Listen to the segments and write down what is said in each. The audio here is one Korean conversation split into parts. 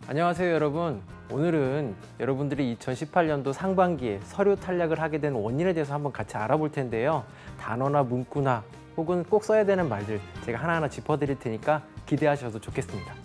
안녕하세요 여러분. 오늘은 여러분들이 2018년도 상반기에 서류 탈락을 하게 된 원인에 대해서 한번 같이 알아볼 텐데요. 단어나 문구나 혹은 꼭 써야 되는 말들 제가 하나하나 짚어드릴 테니까 기대하셔도 좋겠습니다.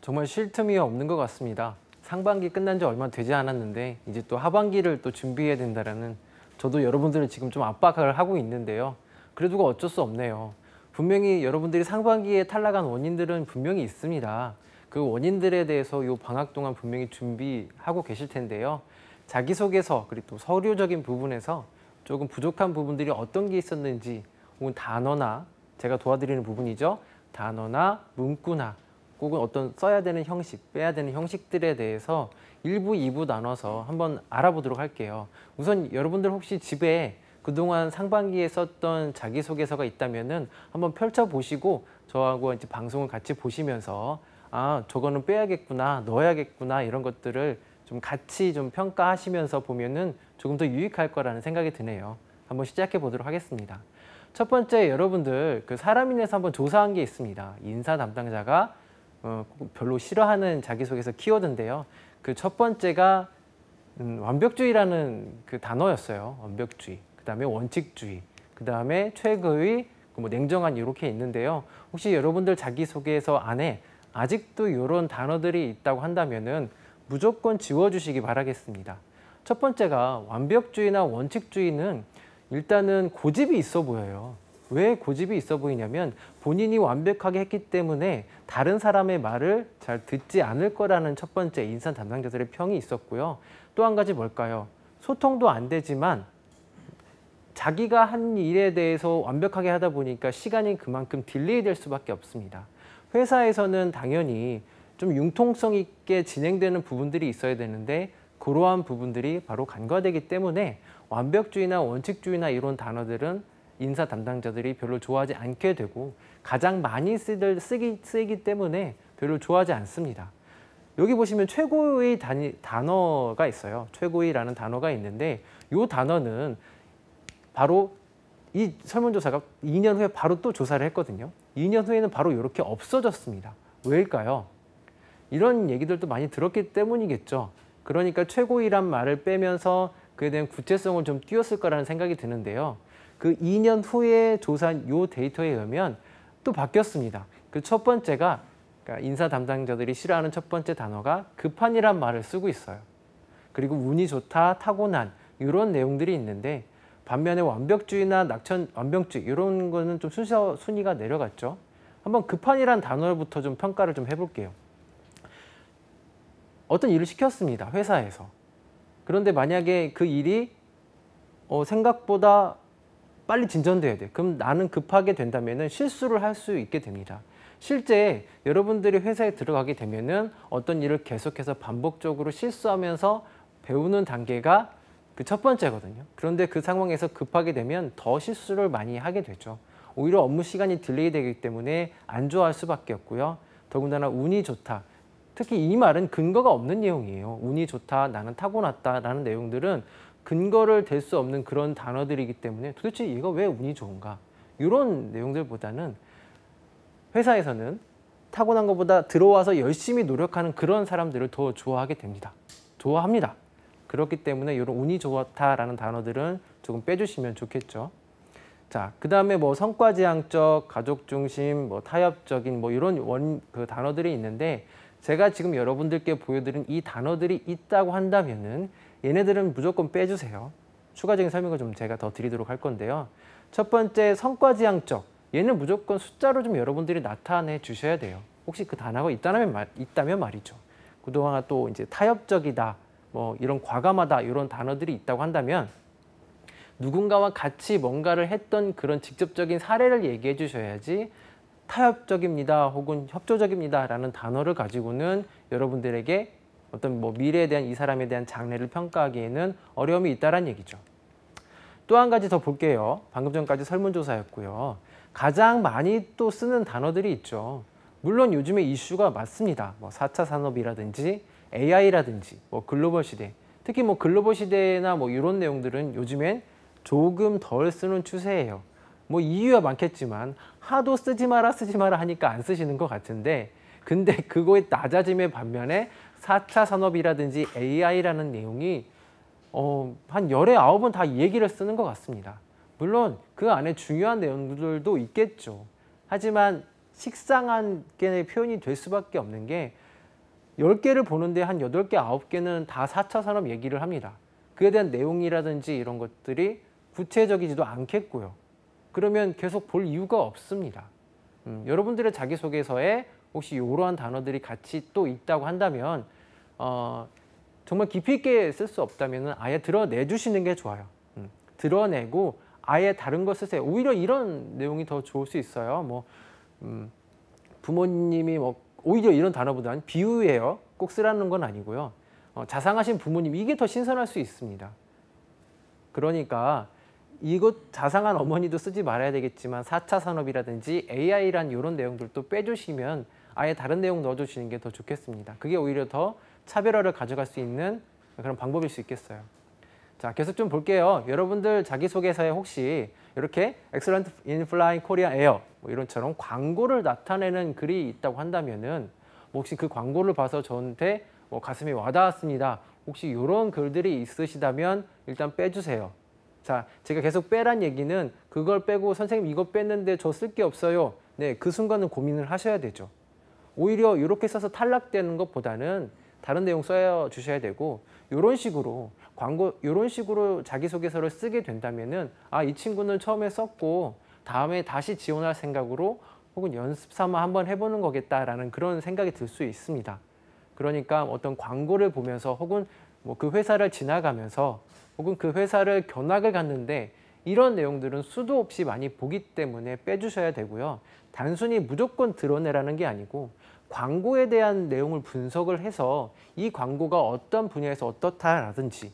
정말 쉴 틈이 없는 것 같습니다. 상반기 끝난 지 얼마 되지 않았는데 이제 또 하반기를 또 준비해야 된다라는, 저도 여러분들을 지금 좀 압박을 하고 있는데요. 그래도 어쩔 수 없네요. 분명히 여러분들이 상반기에 탈락한 원인들은 분명히 있습니다. 그 원인들에 대해서 이 방학 동안 분명히 준비하고 계실 텐데요. 자기소개서 그리고 또 서류적인 부분에서 조금 부족한 부분들이 어떤 게 있었는지, 혹은 단어나, 제가 도와드리는 부분이죠. 단어나 문구나 혹은 어떤 써야 되는 형식, 빼야 되는 형식들에 대해서 1부, 2부 나눠서 한번 알아보도록 할게요. 우선 여러분들 혹시 집에 그동안 상반기에 썼던 자기소개서가 있다면은 한번 펼쳐보시고 저하고 이제 방송을 같이 보시면서 아, 저거는 빼야겠구나, 넣어야겠구나, 이런 것들을 좀 같이 좀 평가하시면서 보면은 조금 더 유익할 거라는 생각이 드네요. 한번 시작해 보도록 하겠습니다. 첫 번째, 여러분들 그 사람인에서 한번 조사한 게 있습니다. 인사 담당자가 별로 싫어하는 자기소개서 키워드인데요. 그 첫 번째가 완벽주의라는 그 단어였어요. 완벽주의. 그 다음에 원칙주의. 그 다음에 최고의, 뭐 냉정한, 이렇게 있는데요. 혹시 여러분들 자기소개서 안에 아직도 이런 단어들이 있다고 한다면은 무조건 지워주시기 바라겠습니다. 첫 번째가 완벽주의나 원칙주의는 일단은 고집이 있어 보여요. 왜 고집이 있어 보이냐면 본인이 완벽하게 했기 때문에 다른 사람의 말을 잘 듣지 않을 거라는 첫 번째 인사 담당자들의 평이 있었고요. 또 한 가지 뭘까요? 소통도 안 되지만 자기가 한 일에 대해서 완벽하게 하다 보니까 시간이 그만큼 딜레이 될 수밖에 없습니다. 회사에서는 당연히 좀 융통성 있게 진행되는 부분들이 있어야 되는데 그러한 부분들이 바로 간과되기 때문에 완벽주의나 원칙주의나 이런 단어들은 인사 담당자들이 별로 좋아하지 않게 되고 가장 많이 쓰기 때문에 별로 좋아하지 않습니다. 여기 보시면 최고의 단어가 있어요. 최고의라는 단어가 있는데 이 단어는 바로 이 설문조사가 2년 후에 바로 또 조사를 했거든요. 2년 후에는 바로 이렇게 없어졌습니다. 왜일까요? 이런 얘기들도 많이 들었기 때문이겠죠. 그러니까 최고의란 말을 빼면서 그에 대한 구체성을 좀 띄웠을 거라는 생각이 드는데요. 그 2년 후에 조사한 이 데이터에 의하면 또 바뀌었습니다. 그 첫 번째가, 그러니까 인사 담당자들이 싫어하는 첫 번째 단어가 급한이란 말을 쓰고 있어요. 그리고 운이 좋다, 타고난, 이런 내용들이 있는데 반면에 완벽주의나 완벽주의 이런 거는 좀 순위가 내려갔죠. 한번 급한이란 단어부터 좀 평가를 좀 해볼게요. 어떤 일을 시켰습니다. 회사에서. 그런데 만약에 그 일이 생각보다 빨리 진전돼야 돼. 그럼 나는 급하게 된다면 실수를 할 수 있게 됩니다. 실제 여러분들이 회사에 들어가게 되면은 어떤 일을 계속해서 반복적으로 실수하면서 배우는 단계가 그 첫 번째거든요. 그런데 그 상황에서 급하게 되면 더 실수를 많이 하게 되죠. 오히려 업무 시간이 딜레이 되기 때문에 안 좋아할 수밖에 없고요. 더군다나 운이 좋다. 특히 이 말은 근거가 없는 내용이에요. 운이 좋다, 나는 타고났다라는 내용들은 근거를 댈 수 없는 그런 단어들이기 때문에 도대체 얘가 왜 운이 좋은가? 이런 내용들보다는 회사에서는 타고난 것보다 들어와서 열심히 노력하는 그런 사람들을 더 좋아하게 됩니다. 좋아합니다. 그렇기 때문에 이런 운이 좋다라는 단어들은 조금 빼주시면 좋겠죠. 자, 그 다음에 뭐 성과지향적, 가족중심, 뭐 타협적인 뭐 이런 그 단어들이 있는데 제가 지금 여러분들께 보여드린 이 단어들이 있다고 한다면은 얘네들은 무조건 빼주세요. 추가적인 설명을 좀 제가 더 드리도록 할 건데요. 첫 번째, 성과지향적. 얘는 무조건 숫자로 좀 여러분들이 나타내 주셔야 돼요. 혹시 그 단어가 있다면 말이죠. 그동안 또 이제 타협적이다, 뭐 이런 과감하다, 이런 단어들이 있다고 한다면 누군가와 같이 뭔가를 했던 그런 직접적인 사례를 얘기해 주셔야지 타협적입니다 혹은 협조적입니다 라는 단어를 가지고는 여러분들에게 어떤 뭐 미래에 대한 이 사람에 대한 장래를 평가하기에는 어려움이 있다는 얘기죠. 또 한 가지 더 볼게요. 방금 전까지 설문조사였고요. 가장 많이 또 쓰는 단어들이 있죠. 물론 요즘에 이슈가 많습니다. 뭐 4차 산업이라든지 AI라든지 뭐 글로벌 시대, 특히 뭐 글로벌 시대나 뭐 이런 내용들은 요즘엔 조금 덜 쓰는 추세예요. 뭐 이유가 많겠지만 하도 쓰지 마라 하니까 안 쓰시는 것 같은데, 근데 그거의 낮아짐의 반면에 4차 산업이라든지 AI라는 내용이 한 열에 9은 다 이 얘기를 쓰는 것 같습니다. 물론 그 안에 중요한 내용들도 있겠죠. 하지만 식상하게 표현이 될 수밖에 없는 게 10개를 보는데 한 8개, 9개는 다 4차 산업 얘기를 합니다. 그에 대한 내용이라든지 이런 것들이 구체적이지도 않겠고요. 그러면 계속 볼 이유가 없습니다. 여러분들의 자기소개서에 혹시 이러한 단어들이 같이 또 있다고 한다면 정말 깊이 있게 쓸 수 없다면 아예 드러내 주시는 게 좋아요. 드러내고 아예 다른 거 쓰세요. 오히려 이런 내용이 더 좋을 수 있어요. 뭐 부모님이 뭐 오히려 이런 단어보다는 비유예요. 꼭 쓰라는 건 아니고요. 자상하신 부모님, 이게 더 신선할 수 있습니다. 그러니까 이것 자상한 어머니도 쓰지 말아야 되겠지만 4차 산업이라든지 AI란 이런 내용들도 빼주시면 아예 다른 내용 넣어주시는 게 더 좋겠습니다. 그게 오히려 더 차별화를 가져갈 수 있는 그런 방법일 수 있겠어요. 자, 계속 좀 볼게요. 여러분들 자기소개서에 혹시 이렇게 Excellent in Flying Korean Air 뭐 이런처럼 광고를 나타내는 글이 있다고 한다면은 뭐 혹시 그 광고를 봐서 저한테 뭐 가슴이 와닿았습니다. 혹시 이런 글들이 있으시다면 일단 빼주세요. 자, 제가 계속 빼란 얘기는 그걸 빼고 선생님 이거 뺐는데 저 쓸 게 없어요. 네, 그 순간은 고민을 하셔야 되죠. 오히려 이렇게 써서 탈락되는 것보다는 다른 내용 써 주셔야 되고, 이런 식으로 이런 식으로 자기소개서를 쓰게 된다면은 이 친구는 처음에 썼고 다음에 다시 지원할 생각으로 혹은 연습 삼아 한번 해보는 거겠다라는 그런 생각이 들 수 있습니다. 그러니까 어떤 광고를 보면서 혹은 뭐 그 회사를 지나가면서 혹은 그 회사를 견학을 갔는데 이런 내용들은 수도 없이 많이 보기 때문에 빼주셔야 되고요. 단순히 무조건 드러내라는 게 아니고 광고에 대한 내용을 분석을 해서 이 광고가 어떤 분야에서 어떻다라든지,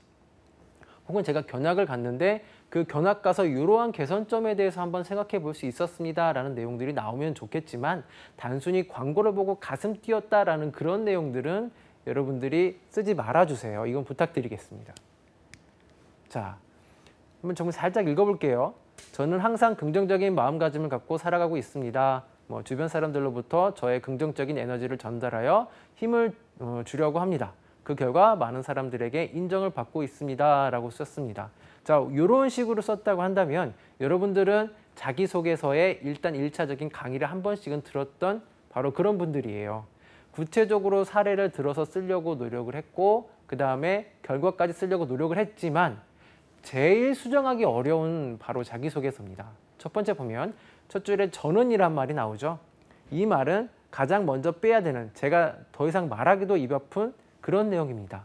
혹은 제가 견학을 갔는데 그 견학 가서 이러한 개선점에 대해서 한번 생각해 볼 수 있었습니다라는 내용들이 나오면 좋겠지만, 단순히 광고를 보고 가슴 뛰었다라는 그런 내용들은 여러분들이 쓰지 말아주세요. 이건 부탁드리겠습니다. 자, 한번 정말 살짝 읽어볼게요. 저는 항상 긍정적인 마음가짐을 갖고 살아가고 있습니다. 뭐 주변 사람들로부터 저의 긍정적인 에너지를 전달하여 힘을 주려고 합니다. 그 결과 많은 사람들에게 인정을 받고 있습니다. 라고 썼습니다. 자, 이런 식으로 썼다고 한다면 여러분들은 자기소개서에 일단 1차적인 강의를 한 번씩은 들었던 바로 그런 분들이에요. 구체적으로 사례를 들어서 쓰려고 노력을 했고 그 다음에 결과까지 쓰려고 노력을 했지만 제일 수정하기 어려운 바로 자기소개서입니다. 첫 번째 보면 첫 줄에 저는이란 말이 나오죠. 이 말은 가장 먼저 빼야 되는, 제가 더 이상 말하기도 입 아픈 그런 내용입니다.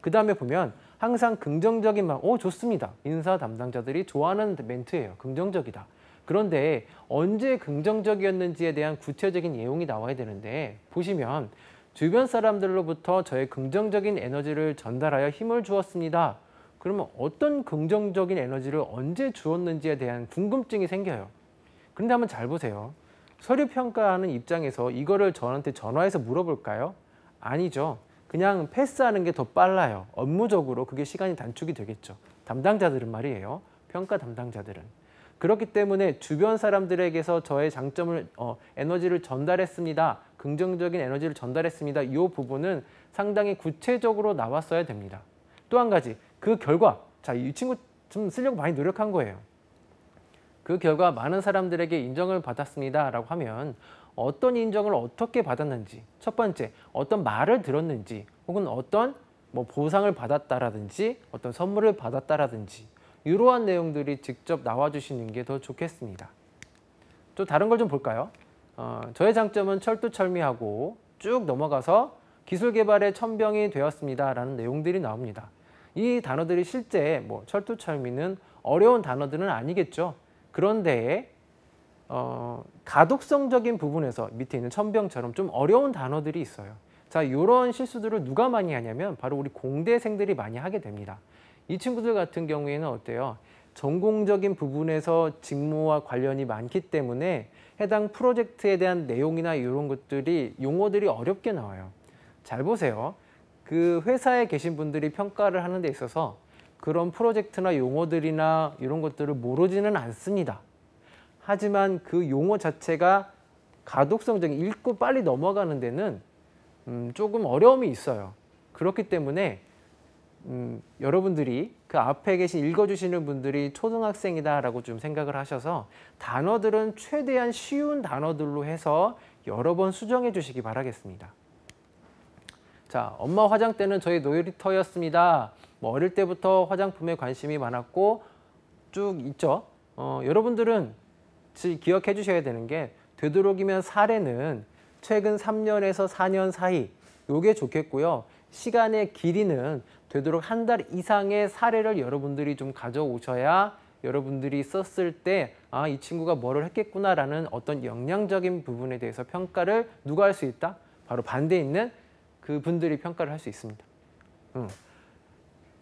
그 다음에 보면 항상 긍정적인 말, 좋습니다. 인사 담당자들이 좋아하는 멘트예요. 긍정적이다. 그런데 언제 긍정적이었는지에 대한 구체적인 내용이 나와야 되는데, 보시면 주변 사람들로부터 저의 긍정적인 에너지를 전달하여 힘을 주었습니다. 그러면 어떤 긍정적인 에너지를 언제 주었는지에 대한 궁금증이 생겨요. 그런데 한번 잘 보세요. 서류 평가하는 입장에서 이거를 저한테 전화해서 물어볼까요? 아니죠. 그냥 패스하는 게 더 빨라요. 업무적으로 그게 시간이 단축이 되겠죠. 담당자들은 말이에요. 평가 담당자들은. 그렇기 때문에 주변 사람들에게서 저의 장점을, 에너지를 전달했습니다. 긍정적인 에너지를 전달했습니다. 이 부분은 상당히 구체적으로 나왔어야 됩니다. 또 한 가지, 그 결과, 자, 이 친구 좀 쓰려고 많이 노력한 거예요. 그 결과 많은 사람들에게 인정을 받았습니다. 라고 하면 어떤 인정을 어떻게 받았는지, 첫 번째, 어떤 말을 들었는지, 혹은 어떤 뭐 보상을 받았다라든지, 어떤 선물을 받았다라든지, 이러한 내용들이 직접 나와주시는 게 더 좋겠습니다. 또 다른 걸 좀 볼까요? 저의 장점은 철두철미하고 쭉 넘어가서 기술 개발의 천병이 되었습니다. 라는 내용들이 나옵니다. 이 단어들이 실제 뭐 철두철미는 어려운 단어들은 아니겠죠. 그런데 가독성적인 부분에서 밑에 있는 천병처럼 좀 어려운 단어들이 있어요. 자, 이런 실수들을 누가 많이 하냐면 바로 우리 공대생들이 많이 하게 됩니다. 이 친구들 같은 경우에는 어때요? 전공적인 부분에서 직무와 관련이 많기 때문에 해당 프로젝트에 대한 내용이나 이런 것들이 용어들이 어렵게 나와요. 잘 보세요. 그 회사에 계신 분들이 평가를 하는 데 있어서 그런 프로젝트나 용어들이나 이런 것들을 모르지는 않습니다. 하지만 그 용어 자체가 가독성적인 읽고 빨리 넘어가는 데는 조금 어려움이 있어요. 그렇기 때문에 여러분들이 그 앞에 계신 읽어주시는 분들이 초등학생이다라고 좀 생각을 하셔서 단어들은 최대한 쉬운 단어들로 해서 여러 번 수정해 주시기 바라겠습니다. 자, 엄마 화장대는 저희 놀이터였습니다. 뭐 어릴 때부터 화장품에 관심이 많았고 쭉 있죠. 여러분들은 기억해 주셔야 되는 게 되도록이면 사례는 최근 3년에서 4년 사이 요게 좋겠고요. 시간의 길이는 되도록 한 달 이상의 사례를 여러분들이 좀 가져오셔야 여러분들이 썼을 때 아, 이 친구가 뭐를 했겠구나라는 어떤 역량적인 부분에 대해서 평가를 누가 할 수 있다? 바로 반대에 있는 그분들이 평가를 할 수 있습니다.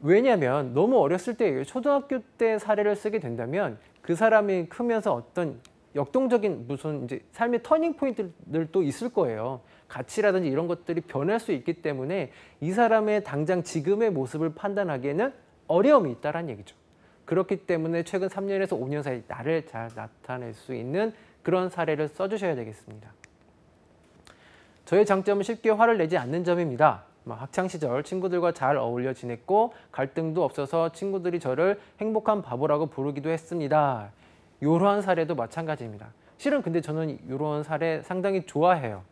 왜냐하면 너무 어렸을 때 초등학교 때 사례를 쓰게 된다면 그 사람이 크면서 어떤 역동적인 무슨 이제 삶의 터닝 포인트들도 있을 거예요. 가치라든지 이런 것들이 변할 수 있기 때문에 이 사람의 당장 지금의 모습을 판단하기에는 어려움이 있다는 얘기죠. 그렇기 때문에 최근 3년에서 5년 사이 나를 잘 나타낼 수 있는 그런 사례를 써주셔야 되겠습니다. 저의 장점은 쉽게 화를 내지 않는 점입니다. 학창시절 친구들과 잘 어울려 지냈고 갈등도 없어서 친구들이 저를 행복한 바보라고 부르기도 했습니다. 이러한 사례도 마찬가지입니다. 실은 근데 저는 이런 사례 상당히 좋아해요.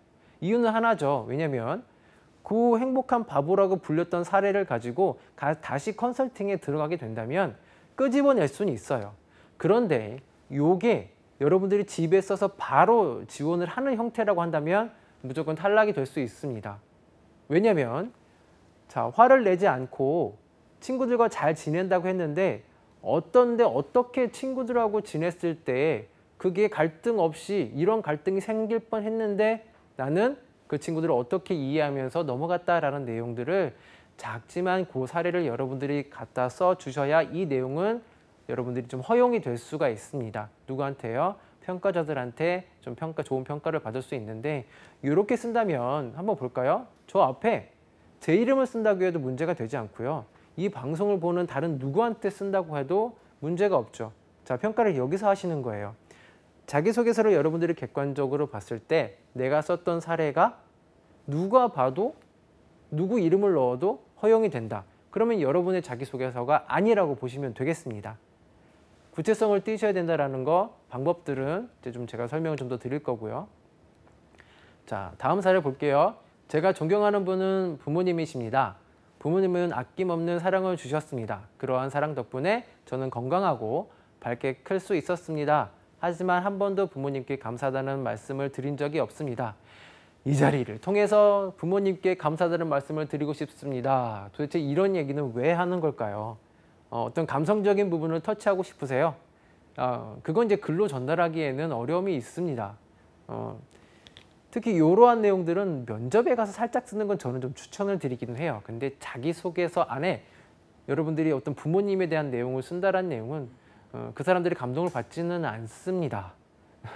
이유는 하나죠. 왜냐하면 그 행복한 바보라고 불렸던 사례를 가지고 다시 컨설팅에 들어가게 된다면 끄집어낼 수는 있어요. 그런데 이게 여러분들이 집에 써서 바로 지원을 하는 형태라고 한다면 무조건 탈락이 될 수 있습니다. 왜냐하면 자, 화를 내지 않고 친구들과 잘 지낸다고 했는데 어떤데 어떻게 친구들하고 지냈을 때 그게 갈등 없이 이런 갈등이 생길 뻔했는데 나는 그 친구들을 어떻게 이해하면서 넘어갔다라는 내용들을 작지만 그 사례를 여러분들이 갖다 써주셔야 이 내용은 여러분들이 좀 허용이 될 수가 있습니다. 누구한테요? 평가자들한테 좀 좋은 평가를 받을 수 있는데 이렇게 쓴다면 한번 볼까요? 저 앞에 제 이름을 쓴다고 해도 문제가 되지 않고요. 이 방송을 보는 다른 누구한테 쓴다고 해도 문제가 없죠. 자, 평가를 여기서 하시는 거예요. 자기소개서를 여러분들이 객관적으로 봤을 때 내가 썼던 사례가 누가 봐도 누구 이름을 넣어도 허용이 된다. 그러면 여러분의 자기소개서가 아니라고 보시면 되겠습니다. 구체성을 띄셔야 된다는 거 방법들은 이제 좀 제가 설명을 좀 더 드릴 거고요. 자, 다음 사례 볼게요. 제가 존경하는 분은 부모님이십니다. 부모님은 아낌없는 사랑을 주셨습니다. 그러한 사랑 덕분에 저는 건강하고 밝게 클 수 있었습니다. 하지만 한 번도 부모님께 감사하다는 말씀을 드린 적이 없습니다. 이 자리를 통해서 부모님께 감사하다는 말씀을 드리고 싶습니다. 도대체 이런 얘기는 왜 하는 걸까요? 어떤 감성적인 부분을 터치하고 싶으세요? 그건 이제 글로 전달하기에는 어려움이 있습니다. 특히 이러한 내용들은 면접에 가서 살짝 쓰는 건 저는 좀 추천을 드리기는 해요. 근데 자기소개서 안에 여러분들이 어떤 부모님에 대한 내용을 쓴다는 내용은 그 사람들이 감동을 받지는 않습니다.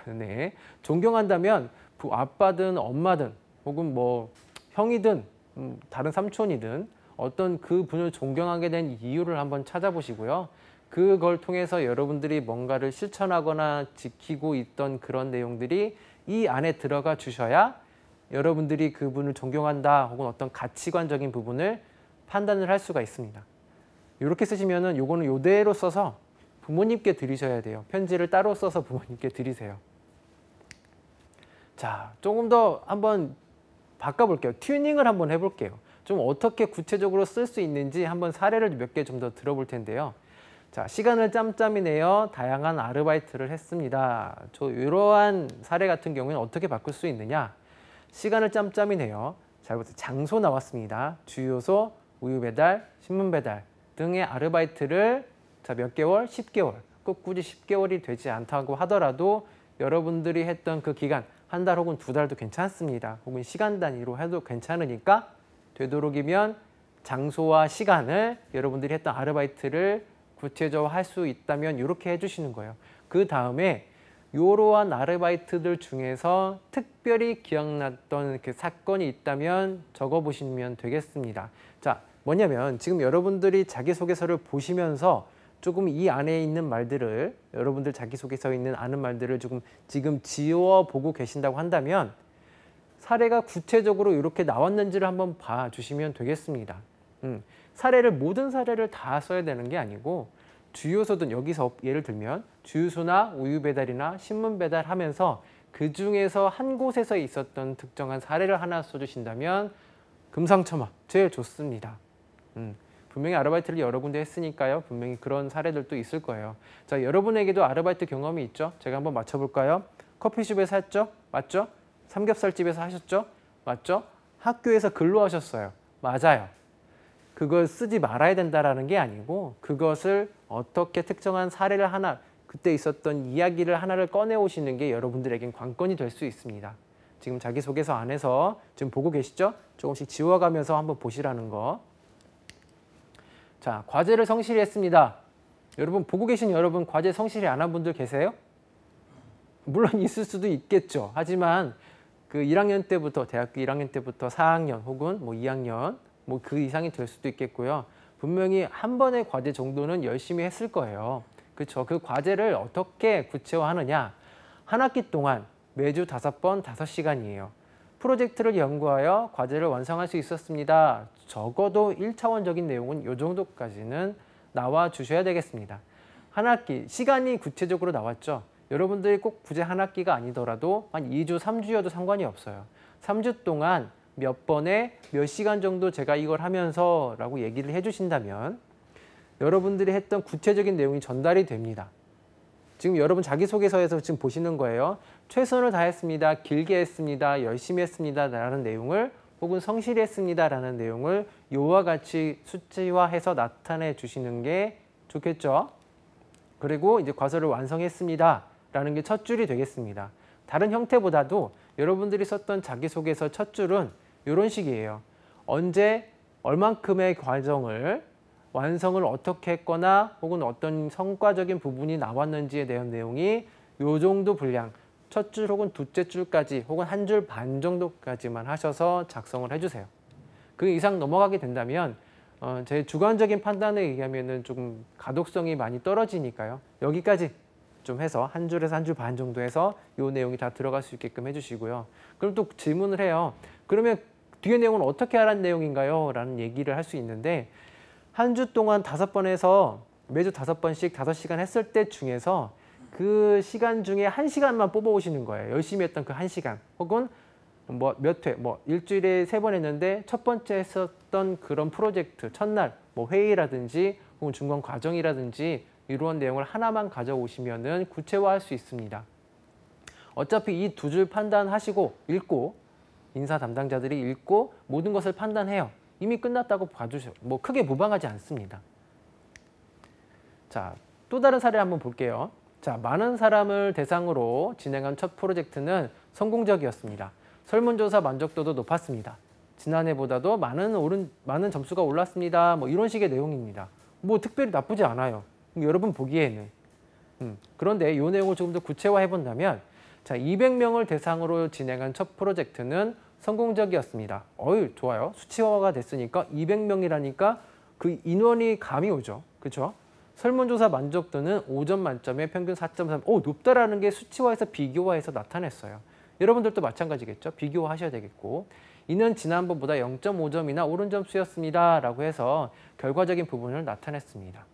네, 존경한다면 아빠든 엄마든 혹은 뭐 형이든 다른 삼촌이든 어떤 그 분을 존경하게 된 이유를 한번 찾아보시고요. 그걸 통해서 여러분들이 뭔가를 실천하거나 지키고 있던 그런 내용들이 이 안에 들어가 주셔야 여러분들이 그분을 존경한다 혹은 어떤 가치관적인 부분을 판단을 할 수가 있습니다. 이렇게 쓰시면은 요거는 요대로 써서 부모님께 드리셔야 돼요. 편지를 따로 써서 부모님께 드리세요. 자, 조금 더 한번 바꿔볼게요. 튜닝을 한번 해볼게요. 좀 어떻게 구체적으로 쓸 수 있는지 한번 사례를 몇 개 좀 더 들어볼 텐데요. 자, 시간을 짬짬이 내어 다양한 아르바이트를 했습니다. 이러한 사례 같은 경우에는 어떻게 바꿀 수 있느냐? 시간을 짬짬이 내어, 잘 보세요. 장소 나왔습니다. 주유소, 우유 배달, 신문 배달 등의 아르바이트를 자, 몇 개월? 10개월. 꼭 굳이 10개월이 되지 않다고 하더라도 여러분들이 했던 그 기간, 한 달 혹은 2달도 괜찮습니다. 혹은 시간 단위로 해도 괜찮으니까 되도록이면 장소와 시간을 여러분들이 했던 아르바이트를 구체적으로 할 수 있다면 이렇게 해주시는 거예요. 그 다음에 이러한 아르바이트들 중에서 특별히 기억났던 그 사건이 있다면 적어보시면 되겠습니다. 자, 뭐냐면 지금 여러분들이 자기소개서를 보시면서 조금 이 안에 있는 말들을 여러분들 자기소개서에 있는 아는 말들을 조금 지금 지워보고 계신다고 한다면 사례가 구체적으로 이렇게 나왔는지를 한번 봐주시면 되겠습니다. 모든 사례를 다 써야 되는 게 아니고 주요소든 여기서 예를 들면 주유소나 우유 배달이나 신문 배달하면서 그 중에서 한 곳에서 있었던 특정한 사례를 하나 써주신다면 금상첨화 제일 좋습니다. 분명히 아르바이트를 여러 군데 했으니까요. 분명히 그런 사례들도 있을 거예요. 자, 여러분에게도 아르바이트 경험이 있죠? 제가 한번 맞춰볼까요? 커피숍에서 했죠? 맞죠? 삼겹살집에서 하셨죠? 맞죠? 학교에서 근로하셨어요. 맞아요. 그걸 쓰지 말아야 된다라는 게 아니고 그것을 어떻게 특정한 사례를 하나, 그때 있었던 이야기를 하나를 꺼내오시는 게 여러분들에겐 관건이 될 수 있습니다. 지금 자기소개서 안에서 지금 보고 계시죠? 조금씩 지워가면서 한번 보시라는 거. 자, 과제를 성실히 했습니다. 여러분 보고 계신 여러분 과제 성실히 안 한 분들 계세요? 물론 있을 수도 있겠죠. 하지만 그 1학년 때부터 대학교 1학년 때부터 4학년 혹은 뭐 2학년 뭐 그 이상이 될 수도 있겠고요. 분명히 한 번의 과제 정도는 열심히 했을 거예요. 그렇죠? 그 과제를 어떻게 구체화하느냐. 한 학기 동안 매주 5번 5시간이에요. 프로젝트를 연구하여 과제를 완성할 수 있었습니다. 적어도 1차원적인 내용은 이 정도까지는 나와 주셔야 되겠습니다. 한 학기, 시간이 구체적으로 나왔죠. 여러분들이 꼭 굳이 한 학기가 아니더라도 한 2주, 3주여도 상관이 없어요. 3주 동안 몇 번에 몇 시간 정도 제가 이걸 하면서 라고 얘기를 해주신다면 여러분들이 했던 구체적인 내용이 전달이 됩니다. 지금 여러분 자기소개서에서 지금 보시는 거예요. 최선을 다했습니다. 길게 했습니다. 열심히 했습니다. 라는 내용을 혹은 성실히 했습니다. 라는 내용을 이와 같이 수치화해서 나타내 주시는 게 좋겠죠. 그리고 이제 과서를 완성했습니다. 라는 게 첫 줄이 되겠습니다. 다른 형태보다도 여러분들이 썼던 자기소개서 첫 줄은 이런 식이에요. 언제 얼만큼의 과정을 완성을 어떻게 했거나 혹은 어떤 성과적인 부분이 나왔는지에 대한 내용이 요 정도 분량, 첫 줄 혹은 두째 줄까지 혹은 한 줄 반 정도까지만 하셔서 작성을 해주세요. 그 이상 넘어가게 된다면 제 주관적인 판단에 의하면 조금 가독성이 많이 떨어지니까요. 여기까지 좀 해서 한 줄에서 한 줄 반 정도 해서 요 내용이 다 들어갈 수 있게끔 해주시고요. 그럼 또 질문을 해요. 그러면 뒤에 내용은 어떻게 하라는 내용인가요? 라는 얘기를 할 수 있는데 한 주 동안 5번 해서 매주 5번씩 5시간 했을 때 중에서 그 시간 중에 1시간만 뽑아오시는 거예요. 열심히 했던 그 1시간 혹은 뭐 몇 회, 뭐 일주일에 3번 했는데 첫 번째 했었던 그런 프로젝트 첫날 뭐 회의라든지 혹은 중간 과정이라든지 이런 내용을 하나만 가져오시면은 구체화할 수 있습니다. 어차피 이 두 줄 판단하시고 읽고 인사 담당자들이 읽고 모든 것을 판단해요. 이미 끝났다고 봐주셔. 뭐 크게 무방하지 않습니다. 자, 또 다른 사례 한번 볼게요. 자, 많은 사람을 대상으로 진행한 첫 프로젝트는 성공적이었습니다. 설문조사 만족도도 높았습니다. 지난해보다도 많은 점수가 올랐습니다. 뭐 이런 식의 내용입니다. 뭐 특별히 나쁘지 않아요. 여러분 보기에는. 그런데 이 내용을 조금 더 구체화해 본다면 자, 200명을 대상으로 진행한 첫 프로젝트는 성공적이었습니다. 좋아요. 수치화가 됐으니까 200명이라니까 그 인원이 감이 오죠. 그렇죠? 설문조사 만족도는 5점 만점에 평균 4.3. 높다라는 게 수치화해서 비교화해서 나타냈어요. 여러분들도 마찬가지겠죠. 비교하셔야 되겠고. 이는 지난번보다 0.5점이나 오른 점수였습니다. 라고 해서 결과적인 부분을 나타냈습니다.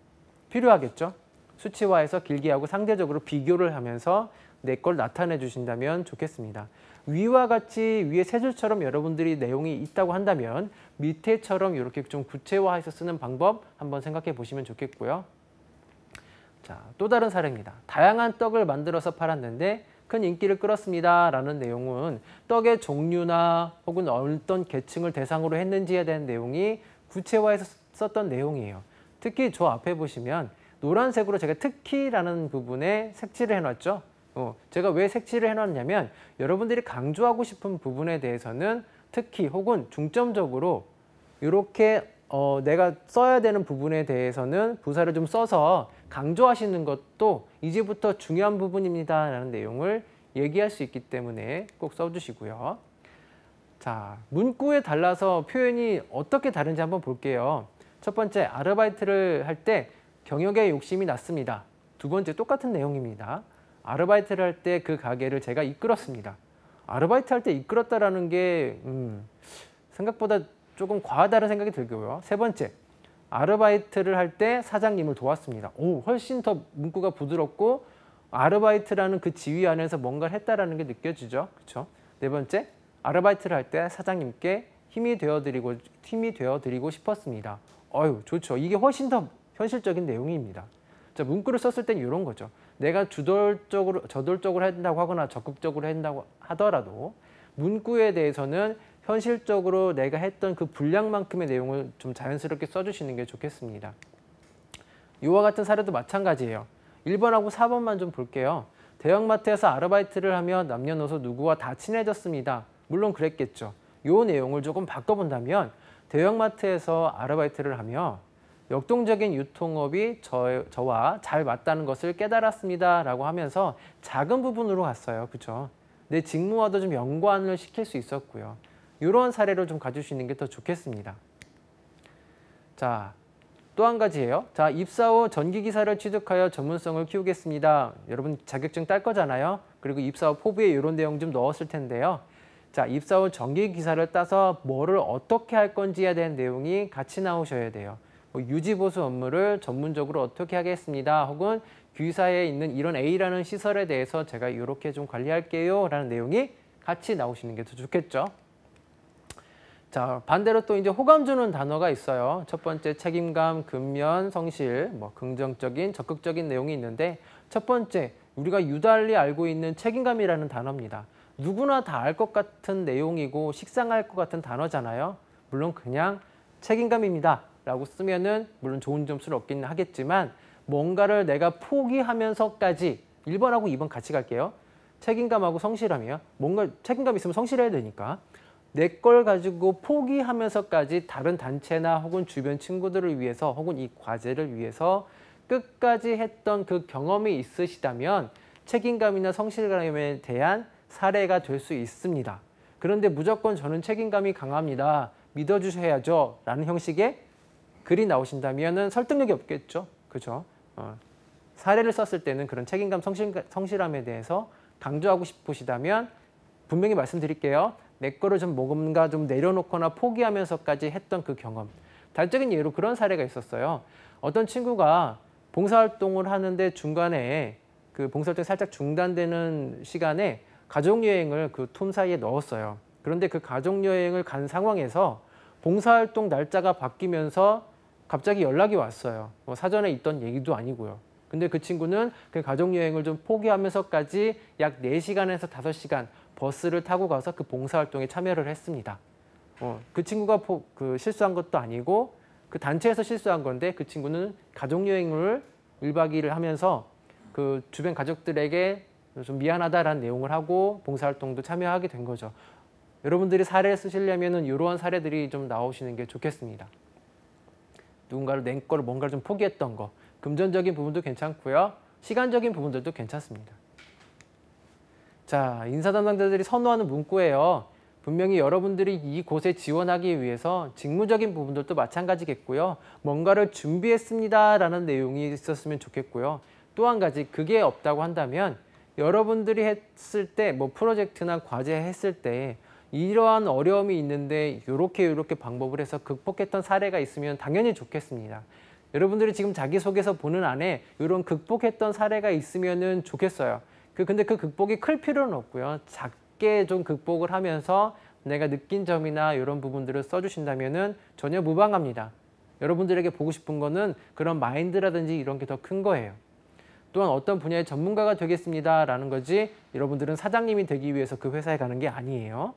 필요하겠죠? 수치화해서 길게 하고 상대적으로 비교를 하면서 내 걸 나타내 주신다면 좋겠습니다. 위와 같이 위에 세 줄처럼 여러분들이 내용이 있다고 한다면 밑에처럼 이렇게 좀 구체화해서 쓰는 방법 한번 생각해 보시면 좋겠고요. 자, 또 다른 사례입니다. 다양한 떡을 만들어서 팔았는데 큰 인기를 끌었습니다. 라는 내용은 떡의 종류나 혹은 어떤 계층을 대상으로 했는지에 대한 내용이 구체화해서 썼던 내용이에요. 특히 저 앞에 보시면 노란색으로 제가 특히라는 부분에 색칠을 해놨죠. 제가 왜 색칠을 해놨냐면 여러분들이 강조하고 싶은 부분에 대해서는 특히 혹은 중점적으로 이렇게 내가 써야 되는 부분에 대해서는 부사를 좀 써서 강조하시는 것도 이제부터 중요한 부분입니다라는 내용을 얘기할 수 있기 때문에 꼭 써주시고요. 자, 문구에 달라서 표현이 어떻게 다른지 한번 볼게요. 첫 번째, 아르바이트를 할 때 경영에 욕심이 났습니다. 두 번째, 똑같은 내용입니다. 아르바이트를 할 때 그 가게를 제가 이끌었습니다. 아르바이트 할 때 이끌었다라는 게 생각보다 조금 과하다는 생각이 들고요. 세 번째, 아르바이트를 할 때 사장님을 도왔습니다. 오, 훨씬 더 문구가 부드럽고 아르바이트라는 그 지위 안에서 뭔가를 했다라는 게 느껴지죠. 그렇죠? 네 번째, 아르바이트를 할 때 사장님께 힘이 되어드리고 싶었습니다. 어유, 좋죠. 이게 훨씬 더 현실적인 내용입니다. 자, 문구를 썼을 땐 이런 거죠. 내가 저돌적으로 한다고 하거나 적극적으로 한다고 하더라도 문구에 대해서는 현실적으로 내가 했던 그 분량만큼의 내용을 좀 자연스럽게 써주시는 게 좋겠습니다. 이와 같은 사례도 마찬가지예요. 1번하고 4번만 좀 볼게요. 대형마트에서 아르바이트를 하며 남녀노소 누구와 다 친해졌습니다. 물론 그랬겠죠. 이 내용을 조금 바꿔본다면 대형마트에서 아르바이트를 하며 역동적인 유통업이 저와 잘 맞다는 것을 깨달았습니다. 라고 하면서 작은 부분으로 갔어요. 그렇죠? 내 직무와도 좀 연관을 시킬 수 있었고요. 이런 사례를 좀 가져주시는 게 더 좋겠습니다. 자, 또 한 가지예요. 자, 입사 후 전기기사를 취득하여 전문성을 키우겠습니다. 여러분 자격증 딸 거잖아요. 그리고 입사 후 포부에 이런 내용 좀 넣었을 텐데요. 자, 입사 후 전기기사를 따서 뭐를 어떻게 할 건지에 대한 내용이 같이 나오셔야 돼요. 뭐 유지보수 업무를 전문적으로 어떻게 하겠습니다. 혹은 귀사에 있는 이런 A라는 시설에 대해서 제가 이렇게 좀 관리할게요. 라는 내용이 같이 나오시는 게 더 좋겠죠. 자, 반대로 또 이제 호감 주는 단어가 있어요. 첫 번째 책임감, 근면, 성실, 뭐 긍정적인, 적극적인 내용이 있는데 첫 번째, 우리가 유달리 알고 있는 책임감이라는 단어입니다. 누구나 다 알 것 같은 내용이고 식상할 것 같은 단어잖아요. 물론 그냥 책임감입니다. 라고 쓰면은 물론 좋은 점수를 얻기는 하겠지만 뭔가를 내가 포기하면서까지 1번하고 2번 같이 갈게요. 책임감하고 성실함이요. 뭔가 책임감 있으면 성실해야 되니까. 내 걸 가지고 포기하면서까지 다른 단체나 혹은 주변 친구들을 위해서 혹은 이 과제를 위해서 끝까지 했던 그 경험이 있으시다면 책임감이나 성실감에 대한 사례가 될 수 있습니다. 그런데 무조건 저는 책임감이 강합니다. 믿어주셔야죠. 라는 형식의 글이 나오신다면 설득력이 없겠죠. 그죠? 사례를 썼을 때는 그런 책임감, 성실함에 대해서 강조하고 싶으시다면 분명히 말씀드릴게요. 내 거를 좀 뭔가 좀 내려놓거나 포기하면서까지 했던 그 경험. 단적인 예로 그런 사례가 있었어요. 어떤 친구가 봉사활동을 하는데 중간에 그 봉사활동이 살짝 중단되는 시간에 가족여행을 그 틈 사이에 넣었어요. 그런데 그 가족여행을 간 상황에서 봉사활동 날짜가 바뀌면서 갑자기 연락이 왔어요. 뭐 사전에 있던 얘기도 아니고요. 근데 그 친구는 그 가족여행을 좀 포기하면서까지 약 4시간에서 5시간 버스를 타고 가서 그 봉사활동에 참여를 했습니다. 그 친구가 실수한 것도 아니고 그 단체에서 실수한 건데 그 친구는 가족여행을 1박 2일을 하면서 그 주변 가족들에게 좀 미안하다라는 내용을 하고 봉사활동도 참여하게 된 거죠. 여러분들이 사례를 쓰시려면 이러한 사례들이 좀 나오시는 게 좋겠습니다. 누군가를 내 거를 뭔가를 좀 포기했던 거. 금전적인 부분도 괜찮고요. 시간적인 부분들도 괜찮습니다. 자, 인사 담당자들이 선호하는 문구예요. 분명히 여러분들이 이곳에 지원하기 위해서 직무적인 부분들도 마찬가지겠고요. 뭔가를 준비했습니다라는 내용이 있었으면 좋겠고요. 또 한 가지, 그게 없다고 한다면 여러분들이 했을 때, 뭐 프로젝트나 과제 했을 때 이러한 어려움이 있는데 이렇게 방법을 해서 극복했던 사례가 있으면 당연히 좋겠습니다. 여러분들이 지금 자기소개서 보는 안에 이런 극복했던 사례가 있으면 좋겠어요. 근데 그 극복이 클 필요는 없고요. 작게 좀 극복을 하면서 내가 느낀 점이나 이런 부분들을 써주신다면 전혀 무방합니다. 여러분들에게 보고 싶은 거는 그런 마인드라든지 이런 게 더 큰 거예요. 또한 어떤 분야의 전문가가 되겠습니다라는 거지 여러분들은 사장님이 되기 위해서 그 회사에 가는 게 아니에요.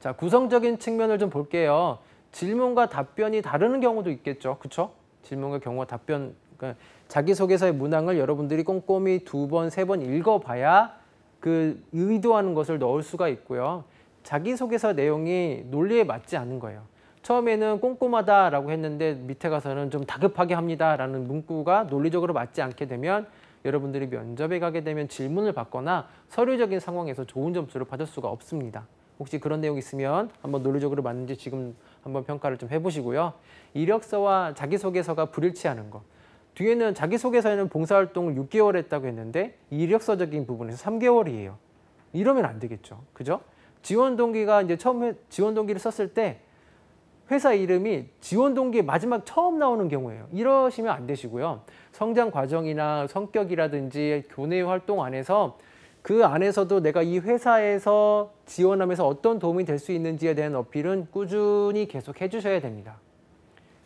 자, 구성적인 측면을 좀 볼게요. 질문과 답변이 다르는 경우도 있겠죠. 그렇죠? 질문과 경우와 답변. 그러니까 자기소개서의 문항을 여러분들이 꼼꼼히 2번, 3번 읽어봐야 그 의도하는 것을 넣을 수가 있고요. 자기소개서 내용이 논리에 맞지 않는 거예요. 처음에는 꼼꼼하다라고 했는데 밑에 가서는 좀 다급하게 합니다라는 문구가 논리적으로 맞지 않게 되면 여러분들이 면접에 가게 되면 질문을 받거나 서류적인 상황에서 좋은 점수를 받을 수가 없습니다. 혹시 그런 내용 있으면 한번 논리적으로 맞는지 지금 한번 평가를 좀 해보시고요. 이력서와 자기소개서가 불일치하는 거. 뒤에는 자기소개서에는 봉사활동을 6개월 했다고 했는데 이력서적인 부분에서 3개월이에요. 이러면 안 되겠죠. 그죠? 지원 동기가 이제 처음 지원 동기를 썼을 때 회사 이름이 지원 동기의 마지막 처음 나오는 경우예요. 이러시면 안 되시고요. 성장 과정이나 성격이라든지 교내 활동 안에서 그 안에서도 내가 이 회사에서 지원하면서 어떤 도움이 될 수 있는지에 대한 어필은 꾸준히 계속 해주셔야 됩니다.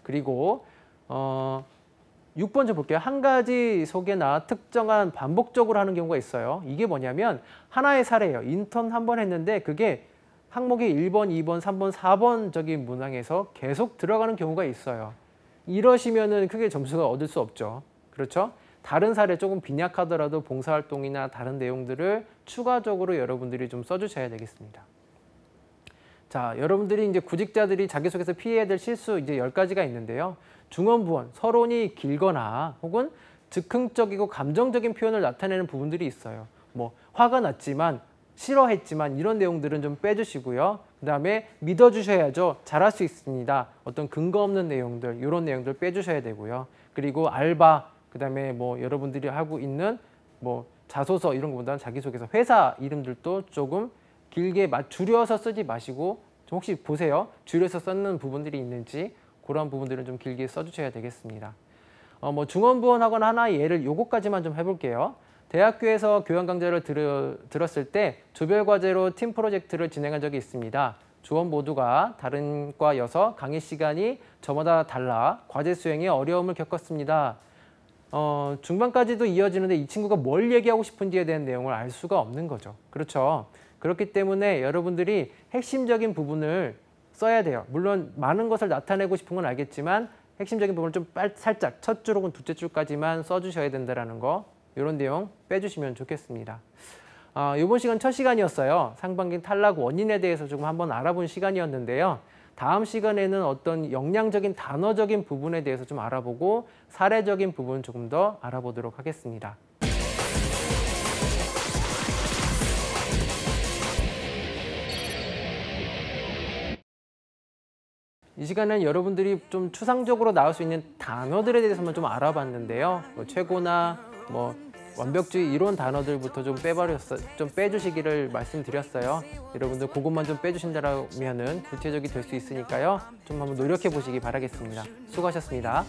그리고 6번 좀 볼게요. 한 가지 소개나 특정한 반복적으로 하는 경우가 있어요. 이게 뭐냐면 하나의 사례예요. 인턴 한 번 했는데 그게 항목이 1번, 2번, 3번, 4번적인 문항에서 계속 들어가는 경우가 있어요. 이러시면은 크게 점수가 얻을 수 없죠. 그렇죠? 다른 사례 조금 빈약하더라도 봉사활동이나 다른 내용들을 추가적으로 여러분들이 좀 써주셔야 되겠습니다. 자, 여러분들이 이제 구직자들이 자기소개서 피해야 될 실수 이제 10가지가 있는데요. 중언부언, 서론이 길거나 혹은 즉흥적이고 감정적인 표현을 나타내는 부분들이 있어요. 뭐 화가 났지만 싫어했지만 이런 내용들은 좀 빼주시고요. 그 다음에 믿어주셔야죠. 잘할 수 있습니다. 어떤 근거 없는 내용들, 이런 내용들 빼주셔야 되고요. 그리고 알바, 그 다음에 뭐 여러분들이 하고 있는 뭐 자소서 이런 것보다는 자기소개서, 회사 이름들도 조금 길게 줄여서 쓰지 마시고 좀 혹시 보세요. 줄여서 쓰는 부분들이 있는지 그런 부분들은 좀 길게 써주셔야 되겠습니다. 뭐 중언부언하거나 하나의 예를 요거까지만 좀 해볼게요. 대학교에서 교양 강좌를 들었을 때 조별 과제로 팀 프로젝트를 진행한 적이 있습니다. 조원 모두가 다른 과여서 강의 시간이 저마다 달라 과제 수행에 어려움을 겪었습니다. 중반까지도 이어지는데 이 친구가 뭘 얘기하고 싶은지에 대한 내용을 알 수가 없는 거죠. 그렇죠? 그렇기 때문에 여러분들이 핵심적인 부분을 써야 돼요. 물론 많은 것을 나타내고 싶은 건 알겠지만 핵심적인 부분을 좀 살짝 첫 줄 혹은 둘째 줄까지만 써주셔야 된다는 거, 이런 내용 빼주시면 좋겠습니다. 이번 시간 첫 시간이었어요. 상반기 탈락 원인에 대해서 조금 한번 알아본 시간이었는데요. 다음 시간에는 어떤 역량적인 단어적인 부분에 대해서 좀 알아보고 사례적인 부분 조금 더 알아보도록 하겠습니다. 이 시간은 여러분들이 좀 추상적으로 나올 수 있는 단어들에 대해서만 좀 알아봤는데요. 뭐 최고나 뭐 완벽주의 이런 단어들부터 좀 빼주시기를 말씀드렸어요. 여러분들 그것만 좀 빼주신다면은 구체적이 될 수 있으니까요. 좀 한번 노력해 보시기 바라겠습니다. 수고하셨습니다.